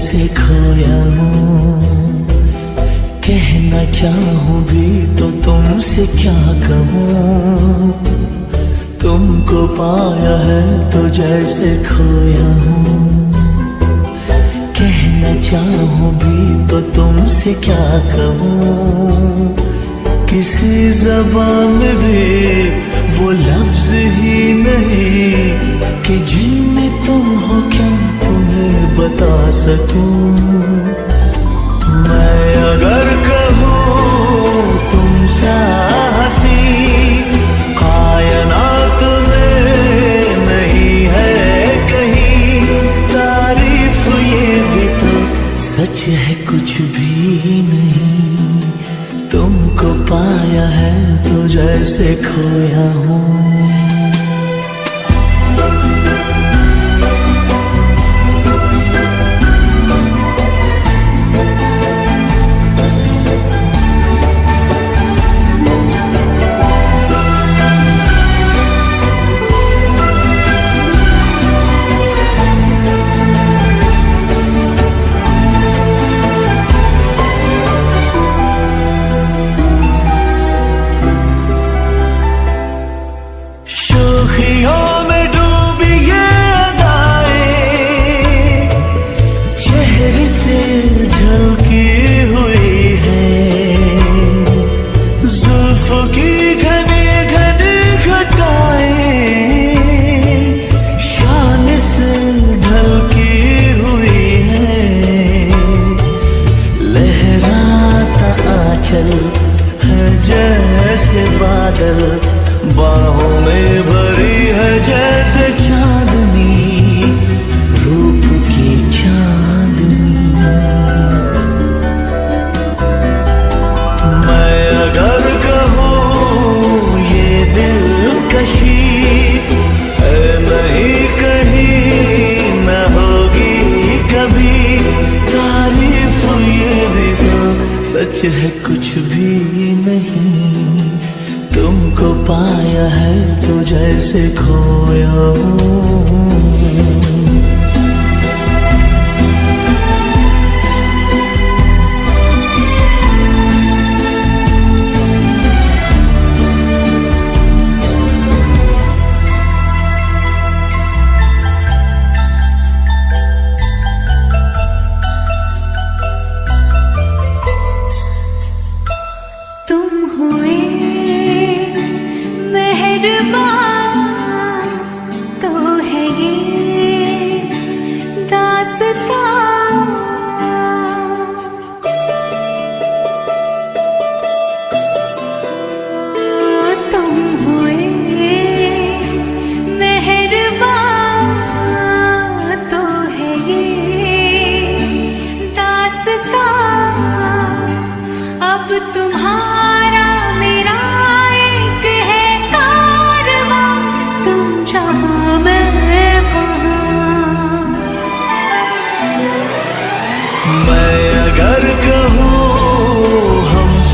जैसे खोया हूँ। कहना चाहूँ भी तो तुमसे क्या कहूँ। तुमको पाया है तो जैसे खोया हूँ। कहना चाहूँ भी तो तुमसे क्या कहूँ। किसी ज़बान में भी वो लफ्ज़ ही नहीं कि जिनमें तुम हो क्या तुम्हें बता सकूं। मैं अगर कहूँ तुमसे हंसी कायनात में नहीं है कहीं। तारीफ ये भी तो सच है कुछ भी नहीं। तुमको पाया है तो जैसे खोया हूँ। जैसे बादल बाहों में भरी है जैसे चांदनी रूप की चांदनी। मैं अगर कहूँ ये दिलकशी है नहीं कहीं न होगी कभी। तारीफ ये भी तो सच है कुछ भी नहीं। तुमको पाया है तो जैसे खोया हूँ। तो है ये दास्तां। तुम हुए मेहरबान तो है ये दास्तां। अब तुम्हारा मेरा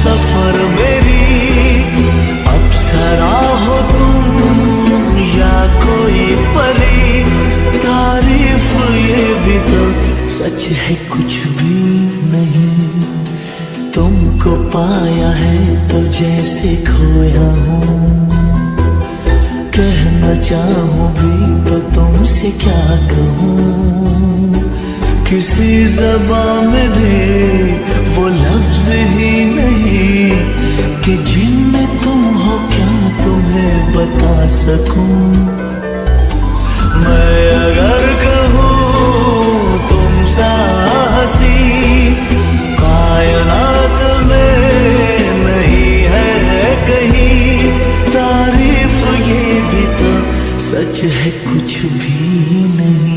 सफर मेरी अप्सरा हो तुम या कोई परी। तारीफ ये भी तो सच है कुछ भी नहीं। तुमको पाया है तो जैसे खोया हूँ। कहना चाहूँ भी तो तुमसे क्या कहूँ। किसी ज़बान में भी वो लफ्ज़ ही नहीं कि जिनमें तुम हो क्या तुम्हें बता सकूं। मैं अगर कहूँ तुमसे हंसी कायनात में नहीं है कहीं। तारीफ ये भी तो सच है कुछ भी नहीं।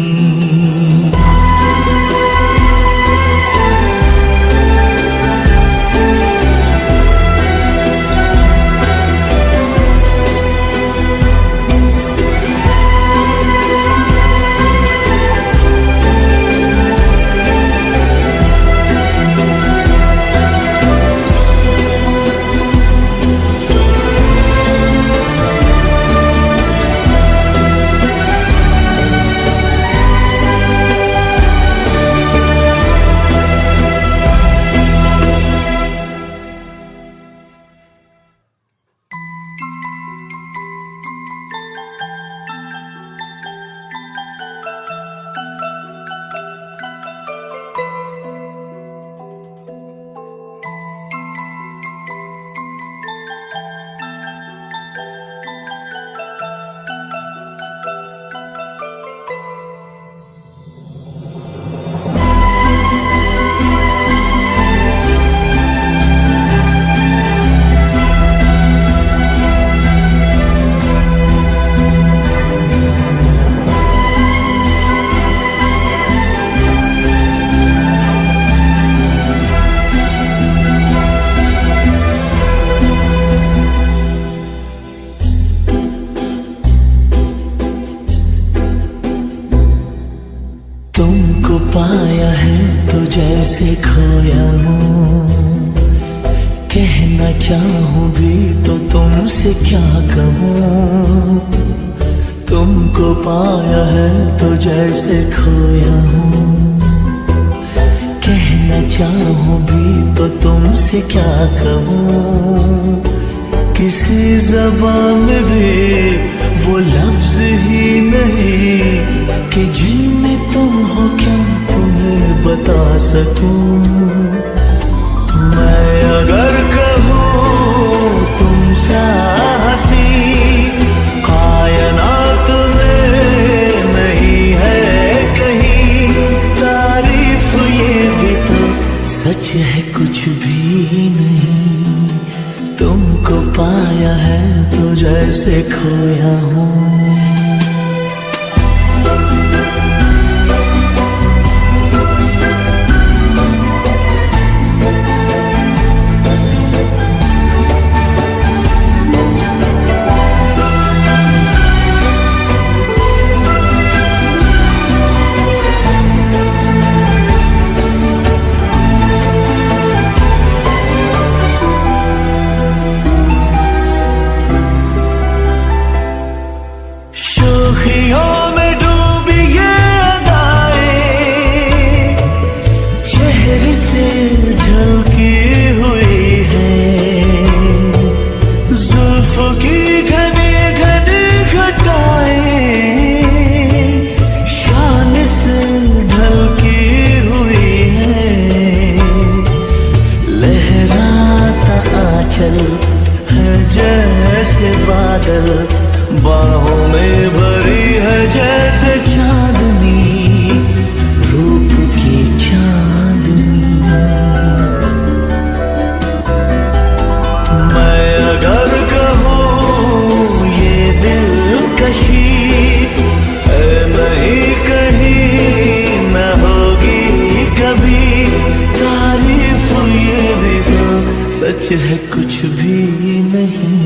जैसे खोया हूँ। कहना चाहूँ भी तो तुमसे क्या कहूँ, तुमको पाया है तो जैसे खोया हूँ। कहना चाहूँ भी तो तुमसे क्या कहूँ, किसी ज़बान में भी वो लफ्ज़ ही नहीं कि जिनमें तुम हो क्या तुम्हें बता सकूं। मैं अगर कहूँ तुमसे हंसी कायनात में नहीं है कहीं, तारीफ ये भी तो सच है कुछ भी नहीं, तुमको पाया है तो जैसे खोया हूँ। जैसे बादल बाहों में भरी है जैसे चांदनी, रूप की चांदनी। मैं अगर कहूँ ये दिलकशी है नहीं कहीं न होगी कभी, तारीफ ये भी तो सच है कुछ भी नहीं,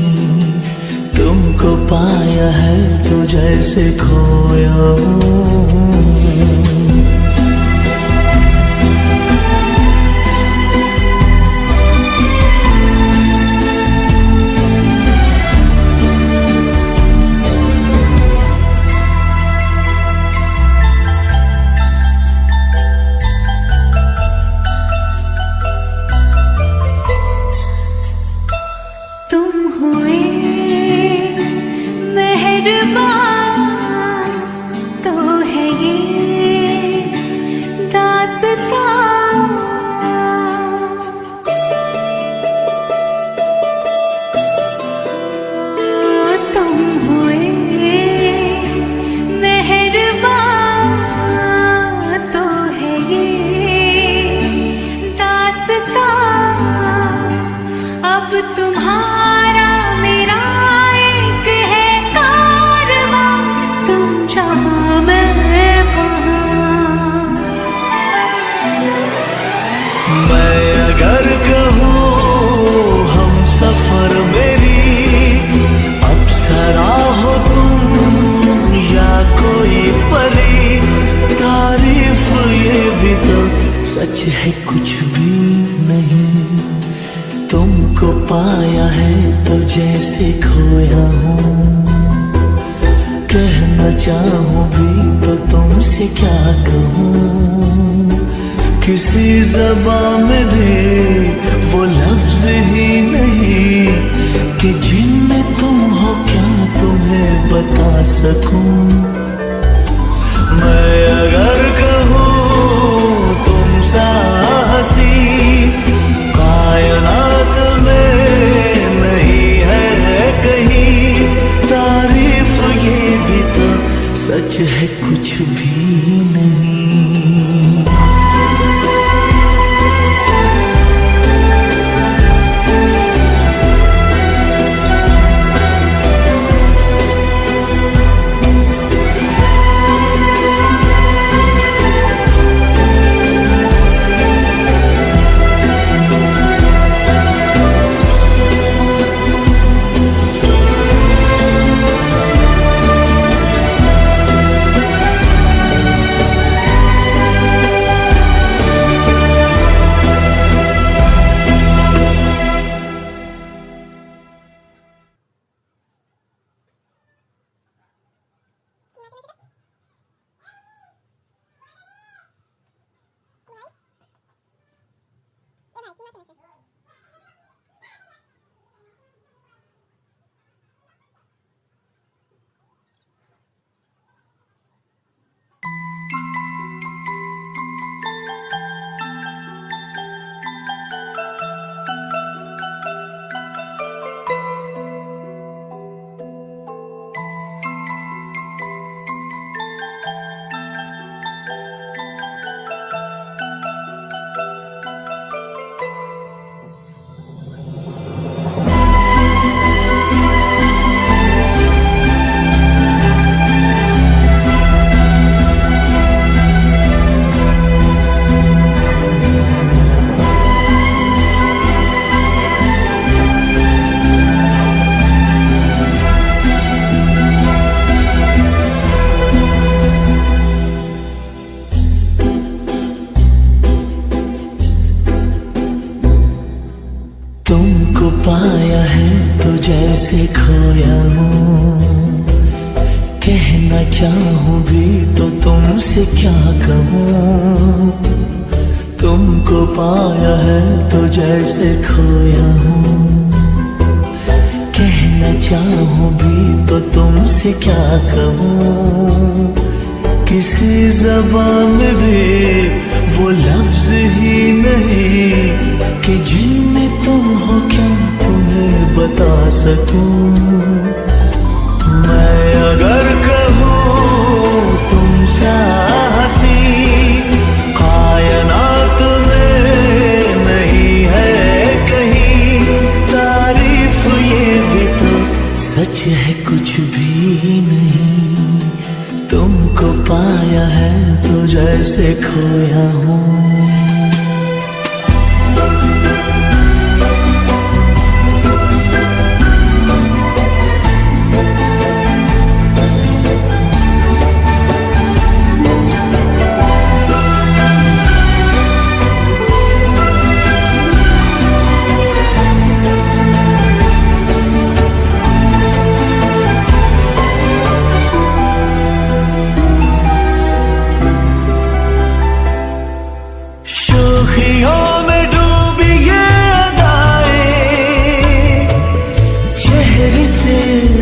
तुमको पाया है तो जैसे खोया हूँ। तुम्हारा मेरा एक है कारवां, तुम जहाँ मैं वहाँ। मैं अगर कहूँ हम सफर मेरी अप्सरा हो तुम या कोई परी, तारीफ ये भी तो सच है कुछ भी नहीं, तुमको पाया है तो जैसे खोया हूँ। कहना चाहूँ भी तो तुमसे क्या कहूँ, किसी ज़बान में भी वो लफ्ज़ ही नहीं कि जिनमें तुम हो क्या तुम्हें बता सकूं। मैं अगर कहूँ तुमसे हंसी कायनात में नहीं है कहीं, तारीफ ये भी तो सच है कुछ भी नहीं। तुमको पाया है तो जैसे खोया हूँ, कहना चाहूँ भी तो तुमसे क्या कहूँ। तुमको पाया है तो जैसे खोया हूँ, कहना चाहूँ भी तो तुमसे क्या कहूँ। किसी ज़बान में भी वो लफ्ज़ ही नहीं कि जिनमें तुम हो क्या तुम्हें बता सकूं। मैं अगर कहूँ तुम सा हंसी कायनात में नहीं है कहीं, तारीफ ये भी तो सच है कुछ भी नहीं। तुमको पाया है तो जैसे खोया हूँ। शोखियों में डूबी ये अदाएं चेहरे से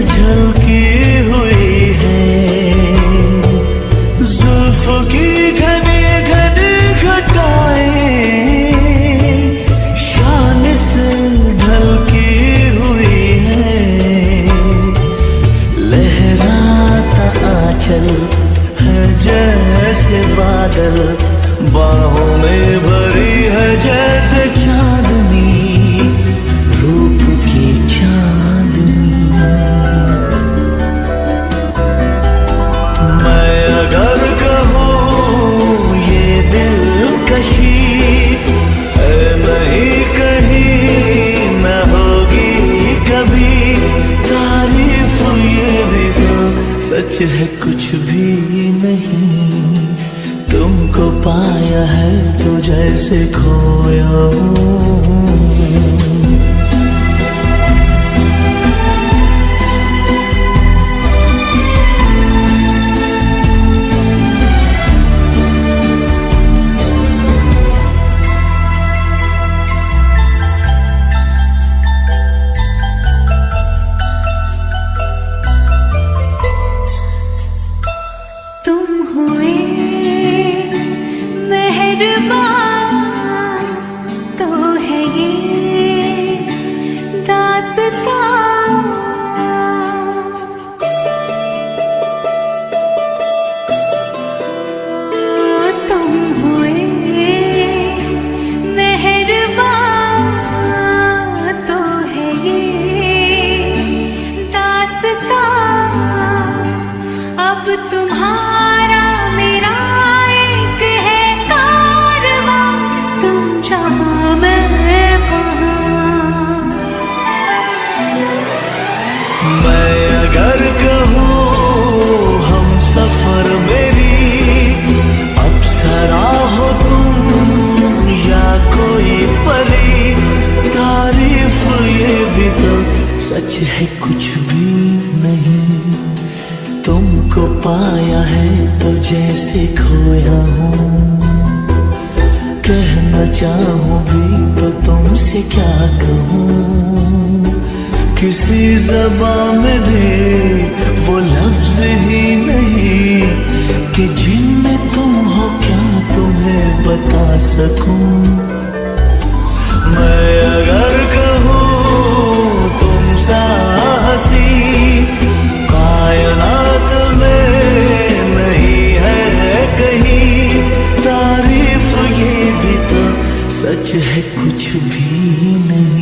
झलकी हुई है, जुल्फों की घनी घनी घटाएं शान से ढलकी हुई है। लहराता आंचल है जैसे बादल, बाहों में भरी है जैसे चांदनी, रूप की चांदनी। मैं अगर कहूँ ये दिलकशी है नहीं कहीं न होगी कभी, तारीफ ये भी तो सच है कुछ भी नहीं। तुमको पाया है तो जैसे खोया हूँ। तुम हुए मेहरबान तो है ये दास्तां। तुम हुए मेहरबान तो है ये दास्तां। अब तुम्हारा मेरा एक है कारवां, तुम जहाँ मैं वहाँ। मैं अगर कहूँ हम सफर मेरी अप्सरा हो तुम या कोई परी, तारीफ ये भी तो सच है कुछ भी नहीं। तुमको पाया है तो जैसे खोया हूँ, कहना चाहूं भी तो तुमसे क्या कहूँ, किसी ज़बान में भी वो लफ्ज़ ही नहीं कि जिनमें तुम हो क्या तुम्हें बता सकूं। मैं अगर कहूँ तुम सा हंसी कायनात में नहीं है कहीं, तारीफ ये भी तो सच है कुछ भी नहीं।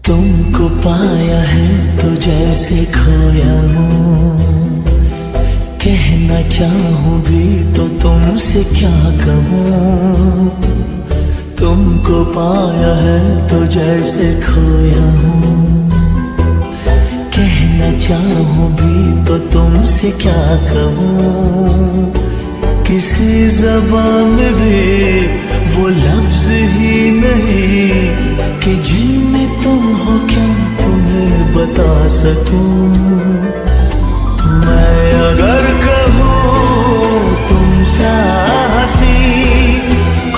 तुमको पाया है तो जैसे खोया हूँ, कहना चाहूँ भी तो तुमसे क्या कहूँ। तुमको पाया है तो जैसे खोया हूँ, कहना चाहूँ भी तो तुमसे क्या कहूँ। किसी ज़बान में भी वो लफ्ज़ ही नहीं कि जिनमें तुम हो क्या तुम्हें बता सकूं। मैं अगर कहूँ तुम सा हंसी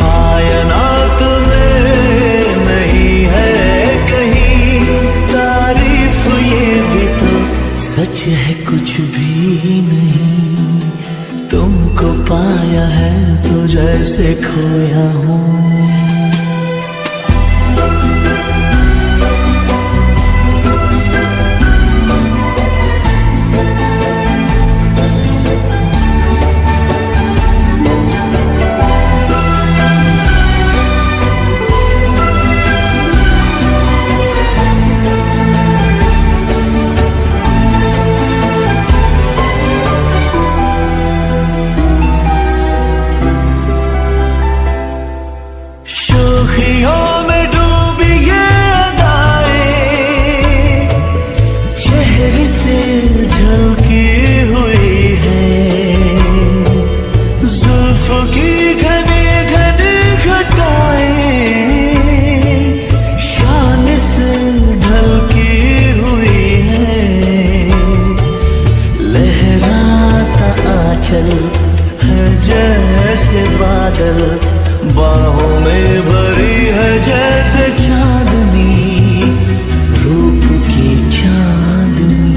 कायनात में नहीं है कहीं, तारीफ ये भी तो सच है कुछ भी नहीं। तुमको पाया है तो जैसे खोया हूँ। शोखियों में डूबी ये अदाएं चेहरे से झलकी हुई है, जुल्फ की घने घने घटाएं शान से ढलकी हुई है। लहराता आंचल है जैसे बादल, बाहों में भरी है जैसे चांदनी, रूप की चांदनी।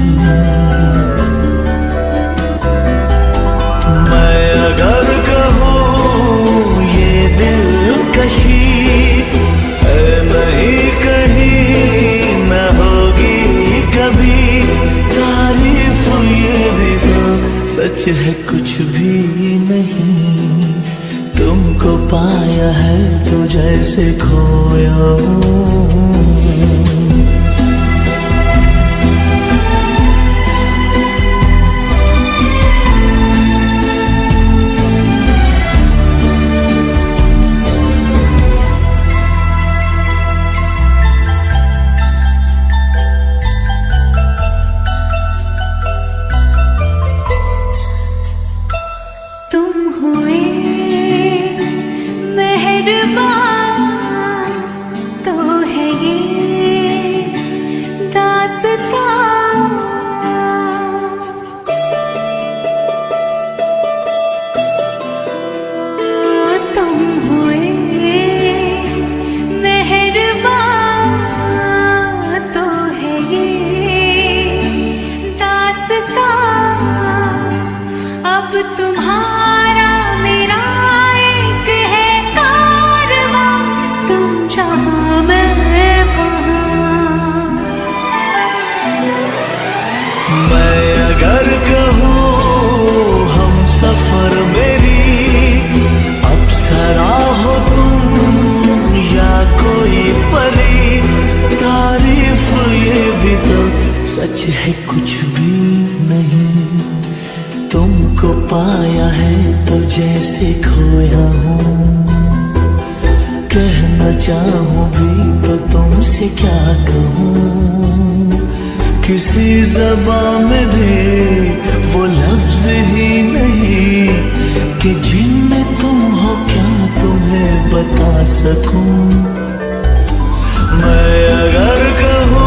मैं अगर कहूँ ये दिलकशी है नहीं कहीं न होगी कभी, तारीफ ये भी तो सच है कुछ भी नहीं। तुमको पाया है तो जैसे खोया हूँ। तुम हुए मैं तुम हुए मेहरबान तो है ये दास्तां, अब तुम्हारा मेरा एक है कारवां, तुम जहां मैं वहां। मैं अगर कहूँ हम सफर मेरी अप्सरा हो तुम या कोई परी, तारीफ ये भी तो सच है कुछ भी नहीं। तुमको पाया है तो जैसे खोया हूँ, कहना चाहूँ भी तो तुमसे क्या कहूँ। किसी ज़बान में भी वो लफ्ज़ ही नहीं कि जिनमें तुम हो क्या तुम्हें बता सकूं। मैं अगर कहूँ